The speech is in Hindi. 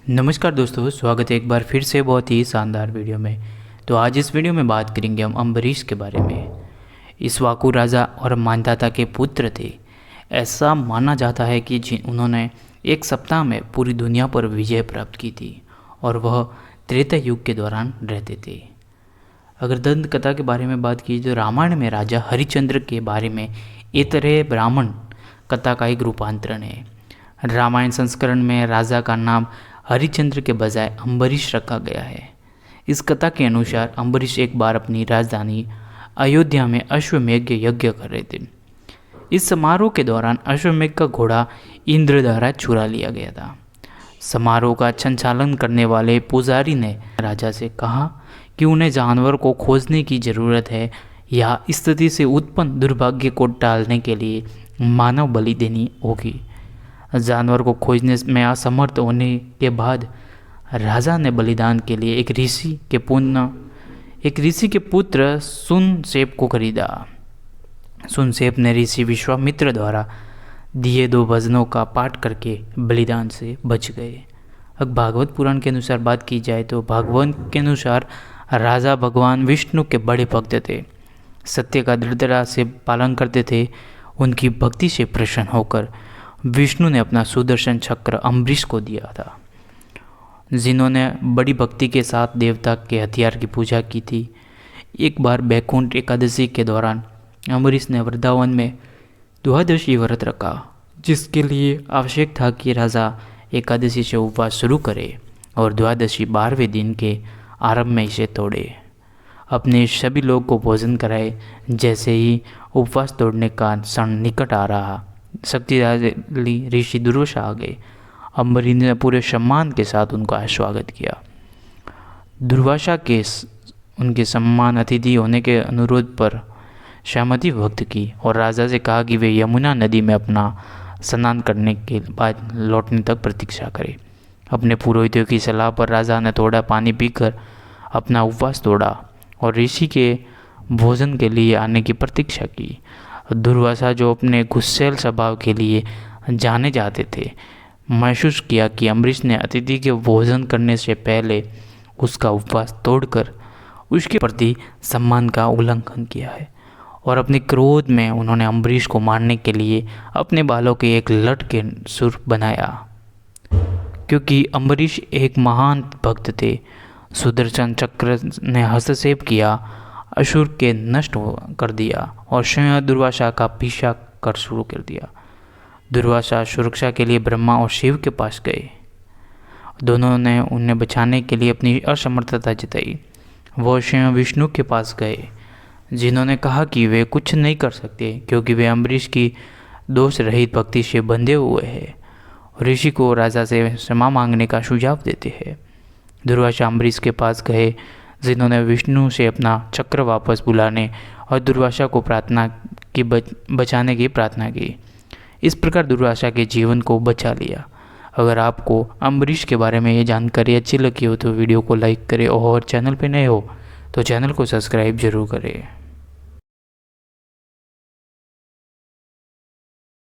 नमस्कार दोस्तों, स्वागत है एक बार फिर से बहुत ही शानदार वीडियो में। तो आज इस वीडियो में बात करेंगे हम अम्बरीश के बारे में। इक्ष्वाकु राजा और मांधाता के पुत्र थे। ऐसा माना जाता है कि उन्होंने एक सप्ताह में पूरी दुनिया पर विजय प्राप्त की थी और वह त्रेता युग के दौरान रहते थे। अगर दंत कथा के बारे में बात की तो रामायण में राजा हरिश्चंद्र के बारे में इतरे ब्राह्मण कथा का एक रूपांतरण है। रामायण संस्करण में राजा का नाम हरिश्चंद्र के बजाय अम्बरीश रखा गया है। इस कथा के अनुसार अम्बरीश एक बार अपनी राजधानी अयोध्या में अश्वमेध यज्ञ कर रहे थे। इस समारोह के दौरान अश्वमेध का घोड़ा इंद्र द्वारा चुरा लिया गया था। समारोह का संचालन करने वाले पुजारी ने राजा से कहा कि उन्हें जानवर को खोजने की ज़रूरत है या स्थिति से उत्पन्न दुर्भाग्य को टालने के लिए मानव बलि देनी होगी। जानवर को खोजने में असमर्थ होने के बाद राजा ने बलिदान के लिए एक ऋषि के पुत्र सुनसेप को खरीदा। सुनसेप ने ऋषि विश्वामित्र द्वारा दिए 2 भजनों का पाठ करके बलिदान से बच गए। अब भागवत पुराण के अनुसार बात की जाए तो भागवत के अनुसार राजा भगवान विष्णु के बड़े भक्त थे, सत्य का दृढ़ता से पालन करते थे। उनकी भक्ति से प्रसन्न होकर विष्णु ने अपना सुदर्शन चक्र अम्बरीश को दिया था, जिन्होंने बड़ी भक्ति के साथ देवता के हथियार की पूजा की थी। एक बार बैकुंठ एकादशी के दौरान अम्बरीश ने वृंदावन में द्वादशी व्रत रखा, जिसके लिए आवश्यक था कि राजा एकादशी से उपवास शुरू करे और द्वादशी 12वें दिन के आरंभ में इसे तोड़े। अपने सभी लोग को भोजन कराए। जैसे ही उपवास तोड़ने का क्षण निकट आ रहा, शक्तिशाली ऋषि दुर्वासा आ गए। अम्बरीश ने पूरे सम्मान के साथ उनका स्वागत किया। दुर्वासा के उनके सम्मान अतिथि होने के अनुरोध पर सहमति व्यक्त की और राजा से कहा कि वे यमुना नदी में अपना स्नान करने के बाद लौटने तक प्रतीक्षा करें। अपने पुरोहितों की सलाह पर राजा ने थोड़ा पानी पीकर अपना उपवास तोड़ा और ऋषि के भोजन के लिए आने की प्रतीक्षा की। दुर्वासा, जो अपने गुस्सैल स्वभाव के लिए जाने जाते थे, महसूस किया कि अम्बरीश ने अतिथि के भोजन करने से पहले उसका उपवास तोड़कर उसके प्रति सम्मान का उल्लंघन किया है और अपने क्रोध में उन्होंने अम्बरीश को मारने के लिए अपने बालों के एक लट के सुर बनाया। क्योंकि अम्बरीश एक महान भक्त थे, सुदर्शन चक्र ने हस्तक्षेप किया, असुर के नष्ट कर दिया और स्वयं दुर्वासा का पीछा कर शुरू कर दिया। दुर्वासा सुरक्षा के लिए ब्रह्मा और शिव के पास गए। दोनों ने उन्हें बचाने के लिए अपनी असमर्थता जताई। वो स्वयं विष्णु के पास गए, जिन्होंने कहा कि वे कुछ नहीं कर सकते क्योंकि वे अम्बरीश की दोष रहित भक्ति से बंधे हुए हैं। ऋषि को राजा से क्षमा मांगने का सुझाव देते हैं। दुर्वासा अम्बरीश के पास गए, जिन्होंने विष्णु से अपना चक्र वापस बुलाने और दुर्वासा को बचाने की प्रार्थना की। इस प्रकार दुर्वासा के जीवन को बचा लिया। अगर आपको अम्बरीश के बारे में ये जानकारी अच्छी लगी हो तो वीडियो को लाइक करें और चैनल पे नए हो तो चैनल को सब्सक्राइब जरूर करें।